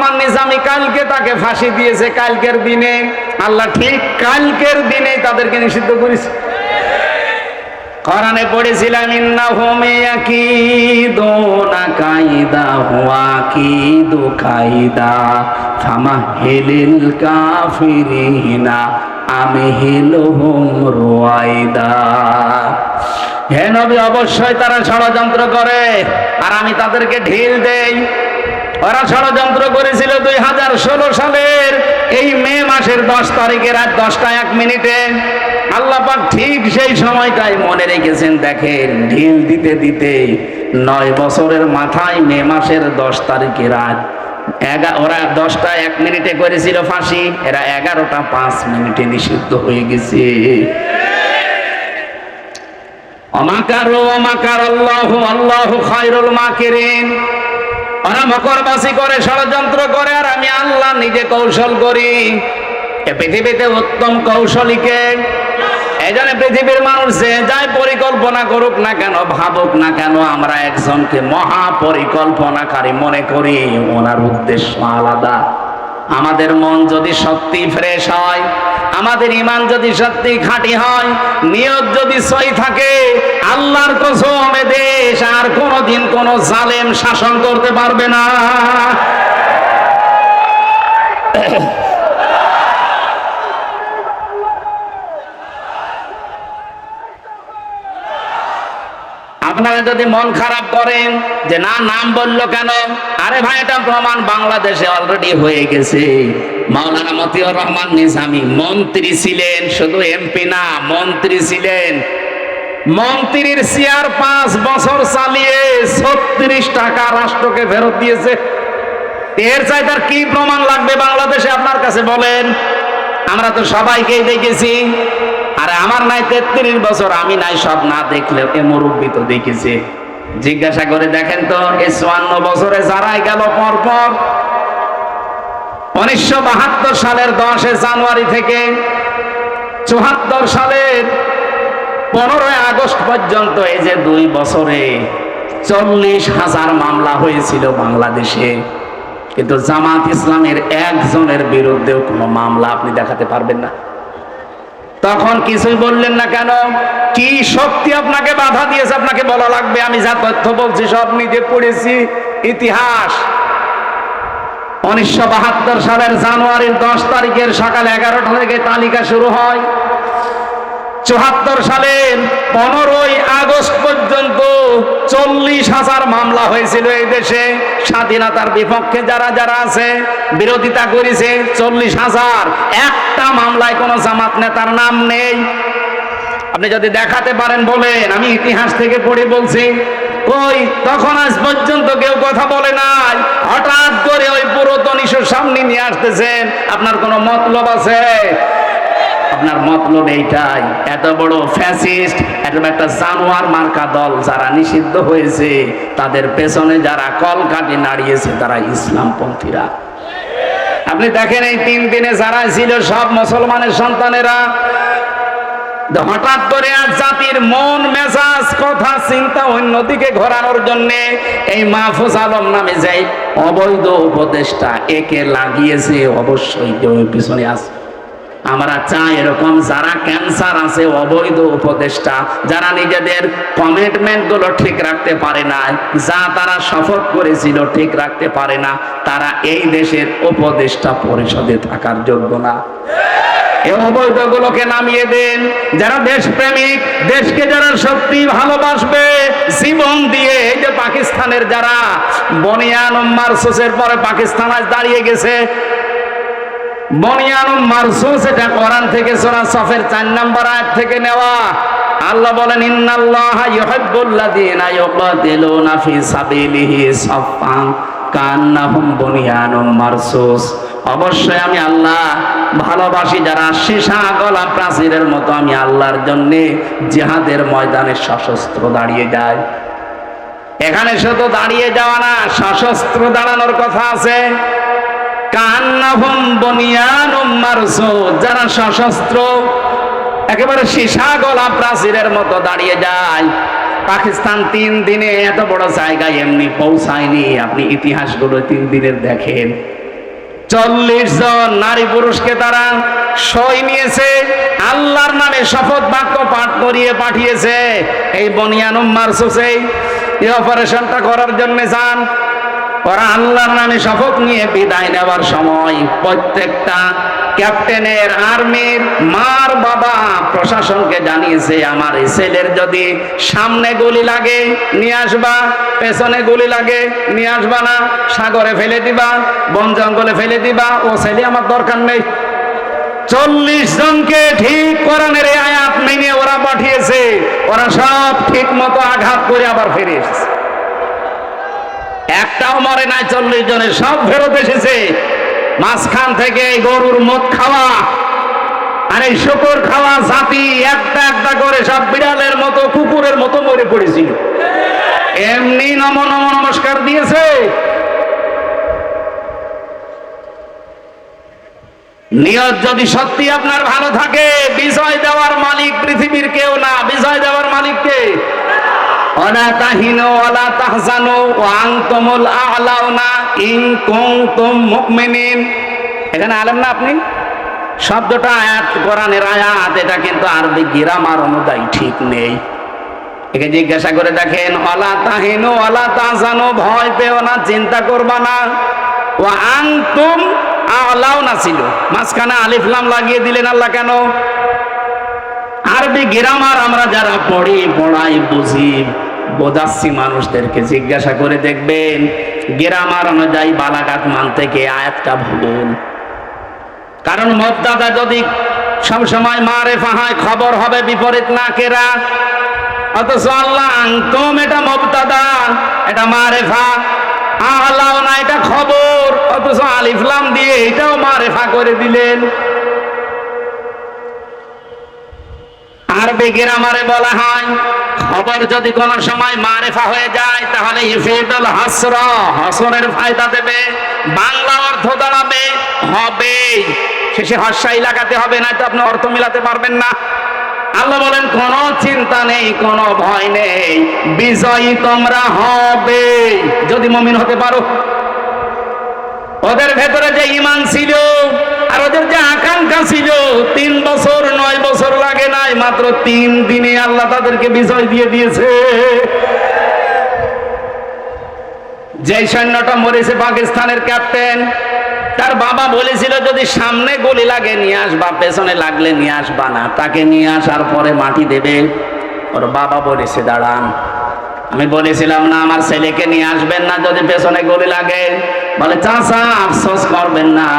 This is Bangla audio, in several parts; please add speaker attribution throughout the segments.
Speaker 1: রহমান নিজামী কালকে তাকে ফাঁসি দিয়েছে, কালকের দিনে। আল্লাহ ঠিক কালকের দিনেই তাদেরকে নিষিদ্ধ করেছে। কোরআনে পড়েছিলাম ইন্নাহুম ইয়াকিদুনা কাইদা হুয়া কিদু কাইদা ফামাহিলিল কাফিরিনা আমহিলহুম রুয়াইদা। হে নবী, অবশ্যই তারা ষড়যন্ত্র করে আর আমি তাদেরকে ঢিল দেই। ওরা ষড়যন্ত্র করেছিল 2016 সালের এই মে মাসের 10 তারিখে রাত 10টা 1 মিনিটে। আল্লাহ পাক ঠিক সেই সময়টাই মনে রেখেছেন। দেখেন, ঢিল দিতে দিতে 9 বছরের মাথায় মে মাসের 10 তারিখে রাত ওরা 10টা 1 মিনিটে করেছিল ফাঁসি, এরা 11টা 5 মিনিটে নিষিদ্ধ হয়ে গেছে। অমাকারু অমাকারাল্লাহু আল্লাহু খায়রুল মাকিরিন। ওরা মকরবাসী করে, ষড়যন্ত্র করে, আর আমি আল্লাহ নিজে কৌশল করি। এ পৃথিবীতে উত্তম কৌশলীকে। এই জন্য পৃথিবীর মানুষ যে যাই পরিকল্পনা করুক না কেন, ভাবুক না কেন, আমরা একজনকে মহা পরিকল্পনাকারী মনে করি। ওনার উদ্দেশ্য আলাদা। আমাদের মন যদি সত্যি ফ্রেশ হয়, আমাদের ঈমান যদি সত্যি খাঁটি হয়, নিয়ত যদি সহি থাকে, আল্লাহর কসম এ দেশ আর কোনোদিন কোনো জালেম শাসন করতে পারবে না। আপনারা যদি মন খারাপ করেন যে না, নাম বললো কেন, আরে ভাই, এটা প্রমাণ বাংলাদেশে অলরেডি হয়ে গেছে। মাওলানা মতিউর রহমান নিজামী মন্ত্রী ছিলেন, শুধু এমপি না, মন্ত্রী ছিলেন। মন্ত্রীর চেয়ার 5 বছর চালিয়ে 36 টাকা রাষ্ট্রকে ফেরত দিয়েছে। এর চাই তার কি প্রমাণ লাগবে বাংলাদেশে আপনার কাছে বলেন? আমরা তো সবাইকেই দেখেছি। আরে আমার নাই 33 বছর, আমি নাই সব না দেখলে এ মুরব্বী তো দেখেছে। জিজ্ঞাসা করে দেখেন তো, এই 54 বছরে যারাই গেল পর পর 1972 সালের 10 জানুয়ারি থেকে 74 সালের 15 আগস্ট পর্যন্ত, এই যে 2 বছরে 40,000 মামলা হয়েছিল বাংলাদেশে। কিন্তু জামাত ইসলামের একজনের বিরুদ্ধেও কোনো মামলা আপনি দেখাতে পারবেন না। তখন কিছুই বললেন না কেন? কি শক্তি আপনাকে বাধা দিয়েছে? আপনাকে বলা লাগবে? আমি যা তথ্য বলছি সব নিজে পড়েছি, ইতিহাস। 1972 সালের জানুয়ারির 10 তারিখের সকাল 11টা থেকে তালিকা শুরু হয়। 74 সালের 15 আগস্ট পর্যন্ত 40,000 মামলা হয়েছিল এই দেশে। স্বাধীনতার বিপক্ষে যারা যারা আছে, বিরোধিতা করেছে, 40,000। একটা মামলায় কোনো জামাত নেতার নাম নেই। আপনি যদি দেখাতে পারেন বলেন, আমি ইতিহাস থেকে পড়ে বলছি। ওই তখন আজ পর্যন্ত কেউ কথা বলে নাই, হঠাৎ করে ওই পুরাতন ইস্যু সামনে নিয়ে আসতেছেন। আপনার কোনো মতলব আছে? আপনার মতলব এইটাই। এত বড় ফ্যাসিস্ট, এত একটা জানোয়ার মার্কা দল যারা নিষিদ্ধ হয়েছে, তাদের পেছনে যারা কলকাঠি নাড়িয়েছে তারা ইসলামপন্থীরা। আপনি দেখেন, এই 3 দিনে যারা ছিল সব মুসলমানের সন্তানেরা। হঠাৎ করে আজ জাতির মন মেজাজ কথা চিন্তা অন্যদিকে ঘোরানোর জন্য এই মাহফুজ আলম নামে যে অবৈধ উপদেষ্টা, একে লাগিয়েছে। অবশ্যই কেউ পিছনে আছে। আমরা চাই এরকম যারা ক্যান্সার আছে, অবৈধ উপদেষ্টা, যারা নিজেদের কমিটমেন্ট গুলো ঠিক রাখতে পারে না, যা তারা শপথ করেছিল ঠিক রাখতে পারে না, তারা এই দেশের উপদেষ্টা পরিষদে থাকার যোগ্য না। এই অবৈধগুলোকে নামিয়ে দেন। যারা দেশপ্রেমিক, দেশকে যারা সত্যি ভালোবাসবে জীবন দিয়ে, এই যে পাকিস্তানের যারা বনিয়ান মারসুসের পরে পাকিস্তান আজ দাঁড়িয়ে গেছে। বনিয়ান মারসুস, এটা কোরআন থেকে সূরা সফের 4 নম্বর আয়াত থেকে নেওয়া। আল্লাহ বলেন, ইন্নাল্লাহা ইউহিব্বুল্লাযীনা ইউকাতিলুনা ফি সাবিলিহি সাফফান কান্নাহুম বুনিয়ানুম মারসুস। অবশ্যই আমি আল্লাহ ভালোবাসি যারা সীসা গলা প্রাচীরের মতো আমি আল্লাহর জন্য জিহাদের ময়দানে সশস্ত্র দাঁড়িয়ে যায়। এখানে শুধু দাঁড়িয়ে যাওয়া না, সশস্ত্র দাঁড়ানোর কথা আছে। কান্নাহুম বুনিয়ানুম মারসুস, যারা সশস্ত্র একেবারে সীসা গলা প্রাচীরের মতো দাঁড়িয়ে যায়। পাকিস্তান 3 দিনে এত বড় জায়গায় এমনি পৌঁছায়নি। আপনি ইতিহাসগুলো 3 দিনের দেখেন। 40 জন নারী পুরুষকে তারা সই নিয়েছে, আল্লাহর নামে শপথ বাক্য পাঠ করিয়ে পাঠিয়েছে। এই বনিয়ানুম মারসুসে এই অপারেশনটা করার জন্য যান। ওরা আল্লাহর নামে শপথ নিয়ে বিদায় নেওয়ার সময় প্রত্যেকটা ক্যাপ্টেনের, আর্মির মার বাবা প্রশাসনকে জানিয়েছে, আমার এই ছেলের যদি সামনে গুলি লাগে নিয়ে আসবা, পেছনে গুলি লাগে নিয়ে আসবা না, সাগরে ফেলে দিবা, বন জঙ্গলে ফেলে দিবা, ও ছেলে আমার দরকার নেই। 40 জনকে ঠিক কোরআনের এই আয়াত মেনে ওরা পাঠিয়েছে। ওরা সব ঠিক মতো আঘাত করে আবার ফিরে এসেছে। একটাও মরে নাই, 40 জনের সব ফেরত এসেছে। মাঝখান থেকে গরুর মদ খাওয়া আর এই শুকর খাওয়া জাতি একটা একটা করে সব বিড়ালের মতো কুকুরের মতো মরে পড়েছিল। এমনি নম নম নমস্কার দিয়েছে। নিয়ত যদি সত্যি আপনার ভালো থাকে, বিজয় দেওয়ার মালিক পৃথিবীর কেউ না, বিজয় দেওয়ার মালিক কে? ওয়ালা তাহিনু ওয়ালা তাহজানু ওয়া আনতুমুল আ'লাউনা ইন কুনতুম মুমিনিন। এখানে আলেম না আপনি? শব্দটা আয়াত, কোরআনের আয়াত, এটা কিন্তু আরবি গ্রামার অনুযায়ী ঠিক নেই। একে জিজ্ঞাসা করে দেখেন, ওয়ালা তাহিনু ওয়ালা তাহজানু, ভয় পেও না, চিন্তা করবা না। ওয়া আনতুম আ'লাউনা ছিল, মাঝখানে আলিফ লাম লাগিয়ে দিলেন আল্লাহ কেন? আরবি গ্রামার আমরা যারা পড়ি, পড়াই, বুঝি, বোঝাচ্ছি মানুষদেরকে, জিজ্ঞাসা করে দেখবেন গ্রামার অনুযায়ী বালাগাত মান থেকে আয়াতটা ভুল। কারণ মুবতাদা যদি সবসময় মারেফা হয়, খবর হবে বিপরীত নাকেরা। অথচ আল্লাহ আনতুম এটা মুবতাদা, এটা মারেফা, আ'লাউনা এটা খবর, অথচ আলিফ লাম দিয়ে এটাও মারেফা করে দিলেন। আরবি গ্রামারে বলা হয় খবর যদি কোন সময় মারেফা হয়ে যায় তাহলে ইফিদুল হাসর, হাসরের ফায়দা দেবে, বাংলা অর্থ দাঁড়াবে হবে, শেষে হস্যাই লাগাতে হবে, না তো আপনি অর্থ মিলাতে পারবেন না। আল্লাহ বলেন কোনো চিন্তা নেই, কোনো ভয় নেই, বিজয়ী তোমরা হবে যদি মুমিন হতে পারো। ওদের ভেতরে যে ঈমান ছিল আর ওদের যে আকাঙ্ক্ষা ছিল, 3 বছর 9 বছর লাগে নাই, মাত্র 3 দিনে আল্লাহ তাদেরকে বিজয় দিয়ে দিয়েছে। যে সৈন্যটা মরেছে পাকিস্তানের ক্যাপ্টেন, তার বাবা বলেছিল যদি সামনে গুলি লাগে নিয়ে আসবা, পেছনে লাগলে নিয়ে আসবা না। তাকে নিয়ে আসার পরে মাটি দেবে, ওর বাবা বলেছে দাঁড়ান। আমি বলেছিলাম না আমার ছেলেকে নিয়ে আসবেন না যদি পেছনে গুলি লাগে? বলে চাচা আফসোস করবেন না,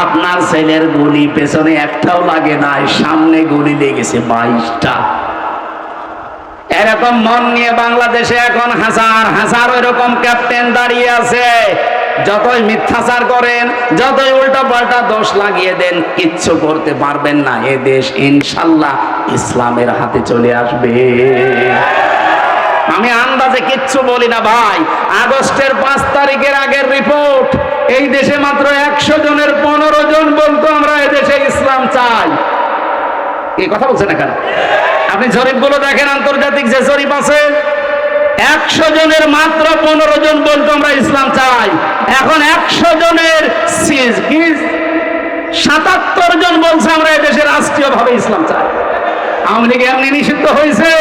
Speaker 1: আপনার ছেলের গুলি পেছনে একটাও লাগে নাই, সামনে গুলি লেগেছে 22টা। এরকম মন নিয়ে বাংলাদেশে এখন হাজার হাজার এরকম ক্যাপ্টেন দাঁড়িয়ে আছে। যতই মিথ্যাচার করেন, যতই উল্টা পাল্টা দোষ লাগিয়ে দেন, কিচ্ছু করতে পারবেন না। এ দেশ ইনশাল্লাহ ইসলামের হাতে চলে আসবে। আমি আন্দাজে কিচ্ছু বলি না ভাই। আগস্টের 5 তারিখের আগের রিপোর্ট, এই দেশে মাত্র 100 জনের 15 জন বলতো আমরা এদেশে ইসলাম চাই। এই কথা বলছেন না কেন? আপনি জরিপগুলো দেখেন, আন্তর্জাতিক যে জরিপ আছে, 100 জনের মাত্র 15 জন বলতো আমরা ইসলাম চাই। এখন 100 জনের 77 জন বলছে আমরা এদেশে রাষ্ট্রীয় ভাবে ইসলাম চাই। আওয়ামী লীগ এমনি নিষিদ্ধ হয়েছে,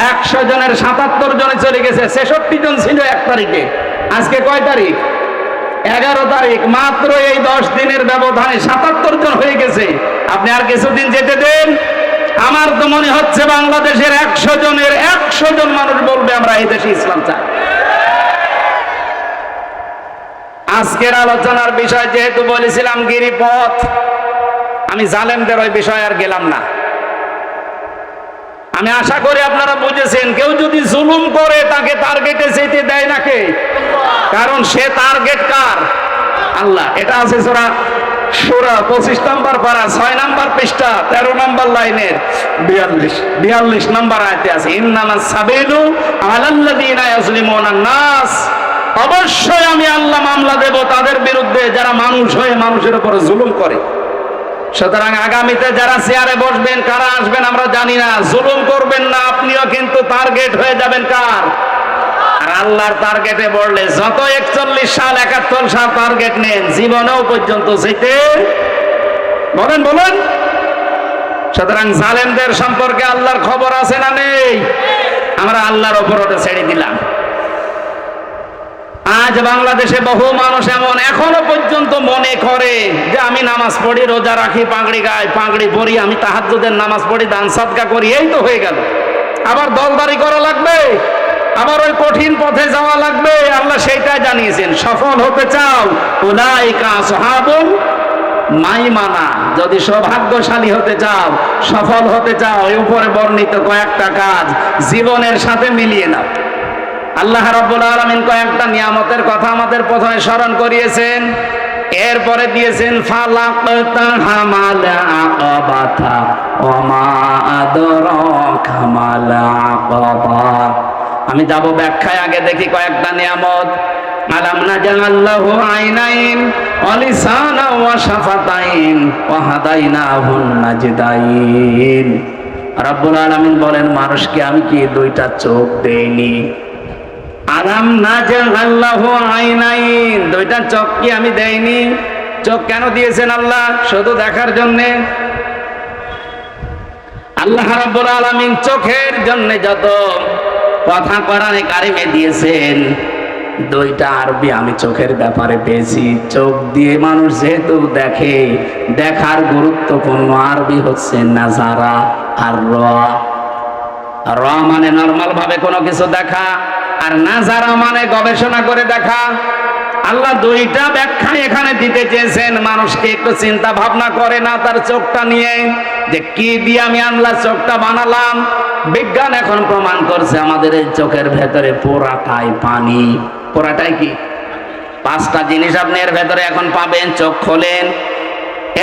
Speaker 1: 100 জনের 77 জনে চলে গেছে, 66 জন ছিল 1 তারিখে। আজকে কয় তারিখ? 11 তারিখ। মাত্র এই 10 দিনের ব্যবধানে 77 জন হয়ে গেছে। আপনি আর কিছুদিন যেতে দেন, আমার তো মনে হচ্ছে বাংলাদেশের 100 জনের 100 জন মানুষ বলবে আমরা এই দেশে ইসলাম চাই। আজকের আলোচনার বিষয় যেহেতু বলেছিলাম গিরিপথ, আমি জালেমদের ওই বিষয় আর গেলাম না। আমি আশা করি আপনারা বুঝেছেন, কেউ যদি জুলুম করে তাকে টার্গেটে যেতে দেয় না কে? কারণ সে টার্গেট কার? আল্লাহ। এটা আছে সূরা 25 নম্বর পারা 6 নম্বর পৃষ্ঠা 13 নম্বর লাইনের 42 নম্বর আয়াতে আছে, ইন্নামাস সাবিলু আলাল্লাযিনা ইয়াজলিমুনান নাস। অবশ্যই আমি আল্লাহ মামলা দেব তাদের বিরুদ্ধে যারা মানুষ হয়ে মানুষের উপর জুলুম করে। সুতরাং আগামীতে যারা চেয়ারে বসবেন, কারা আসবেন আমরা জানি না, জুলুম করবেন না, আপনিও কিন্তু টার্গেট হয়ে যাবেন কার? আর আল্লাহর টার্গেটে পড়লে যত 41 সাল 71 সাল টার্গেট নেন, জীবনেও পর্যন্ত যেতে বলেন বলেন। সুতরাং জালেমদের সম্পর্কে আল্লাহর খবর আছে না নেই? আমরা আল্লাহর ওপর ওটা ছেড়ে দিলাম। আজ বাংলাদেশে বহু মানুষ এমন এখনো পর্যন্ত মনে করে যে আমি নামাজ পড়ি, রোজা রাখি, পাগড়ি গাই, পাগড়ি পরি, আমি তাহাজ্জুদের নামাজ পড়ি, দান সাদকা করি, এই তো হয়ে গেল। আবার দলদারি করা লাগবে, আবার ওই কঠিন পথে যাওয়া লাগবে। আল্লাহ সেইটাই জানিয়েছেন, সফল হতে চাও উলাইকা আসহাবুল মাইমানা, যদি সৌভাগ্যশালী হতে চাও, সফল হতে চাও, এই উপরে বর্ণিত কয়েকটা কাজ জীবনের সাথে মিলিয়ে নাও। আল্লাহ রাব্বুল আলামিন কয়েকটা নিয়ামতের কথা আমাদের প্রথমে স্মরণ করিয়েছেন, এরপরে দিয়েছেন ফালাকতা হামাল আকাবাতা ওয়া মা আদরাকা মাল আকাবা। আমি যাব ব্যাখ্যায়, আগে দেখি কয়েকটা নিয়ামত। আলাম নাজআল লাহু আইনাইন ওয়া লিসানান ওয়া শাফাতাইন ওয়া হাদাইনাহুন নাজদাইন। রাব্বুল আলামিন বলেন, মানুষকে আমি কি দুইটা চোখ দেইনি? আলাম নাজআল লাহু আইনাইন, দুইটা চোখ কি আমি দেইনি? চোখ কেন দিয়েছেন আল্লাহ? শুধু দেখার জন্য? আল্লাহ রাব্বুল আলামিন চোখের জন্য যত কথা কোরআনে কারিমে দিয়েছেন, দুইটা আরবি আমি চোখের ব্যাপারে পেয়েছি। চোখ দিয়ে মানুষ যেহেতু দেখে, দেখার গুরুত্বপূর্ণ আরবি হচ্ছে নাজারা আর র। র মানে নরমাল ভাবে কোনো কিছু দেখা, আর নাজারা মানে গবেষণা করে দেখা। আল্লাহ দুইটা ব্যাখ্যা এখানে দিতে চেয়েছেন। মানুষকে একটু চিন্তা ভাবনা করে না তার চোখটা নিয়ে, যে কি দিয়ে আমি আল্লাহ চোখটা বানালাম? বিজ্ঞান এখন প্রমাণ করছে আমাদের এই চোখের ভেতরে পুরাটাই পানি। পুরাটাই কি? পাঁচটা জিনিস আপনি এর ভেতরে এখন পাবেন। চোখ খোলেন,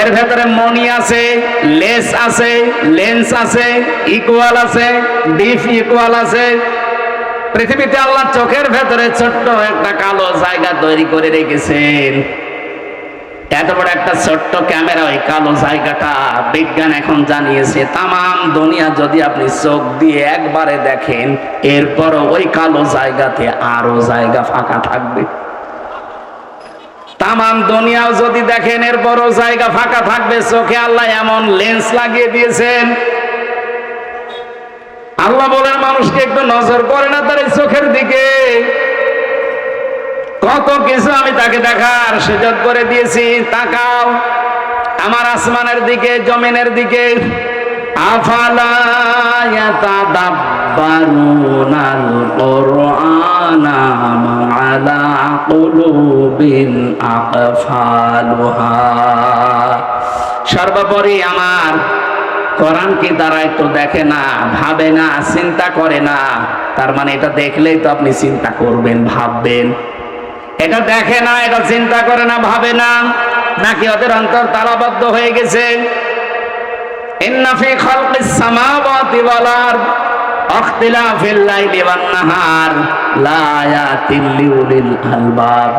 Speaker 1: এর ভেতরে মনি আছে, লেস আছে, লেন্স আছে, ইকুয়াল আছে, ডিফ ইকুয়াল আছে। পৃথিবীতে আল্লাহ চোখের ভেতরে ছোট্ট একটা কালো জায়গা তৈরি করে রেখেছেন। এত বড় একটা ছোট্ট ক্যামেরা, ওই কালো জায়গাটা বিজ্ঞান এখন জানিয়েছে তামাম দুনিয়া যদি আপনি চোখ দিয়ে একবারে দেখেন, এরপরও ওই কালো জায়গাতে আরো জায়গা ফাঁকা থাকবে। তামাম দুনিয়াও যদি দেখেন, এরপরও জায়গা ফাঁকা থাকবে। চোখে আল্লাহ এমন লেন্স লাগিয়ে দিয়েছেন। আল্লাহ বলেন, মানুষকে একটু নজর করে না তার এই চোখের দিকে? কত কিছু আমি তাকে দেখার সুযোগ করে দিয়েছি। তাকাও আমার আসমানের দিকে, জমিনের দিকে। আফালা ইয়াতাদাব্বারুনাল কুরআনা আম আলা কুলুবিন আকফালুহা। সর্বোপরি আমার কোরআন কি তারা একটু দেখে না, ভাবে না, চিন্তা করে না? তার মানে এটা দেখলেই তো আপনি চিন্তা করবেন, ভাববেন। এটা দেখে না, এটা চিন্তা করে না, ভাবে না, নাকি ওদের অন্তর তালাবদ্ধ হয়ে গেছে? ইন্না ফি খালকিস সামাওয়াতি ওয়াল আরদ ইখতিলাফিল লাইলি ওয়ান নাহার লা আয়াতিল লিউলিল আলবাব।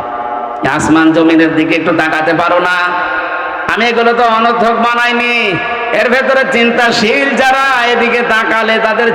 Speaker 1: আসমান জমিনের দিকে একটু তাকাতে পারো না? আমি এগুলো তো অনর্থক বানাইনি। এর ভেতরে চিন্তাশীল যারা, এদিকে তাকালে তাদের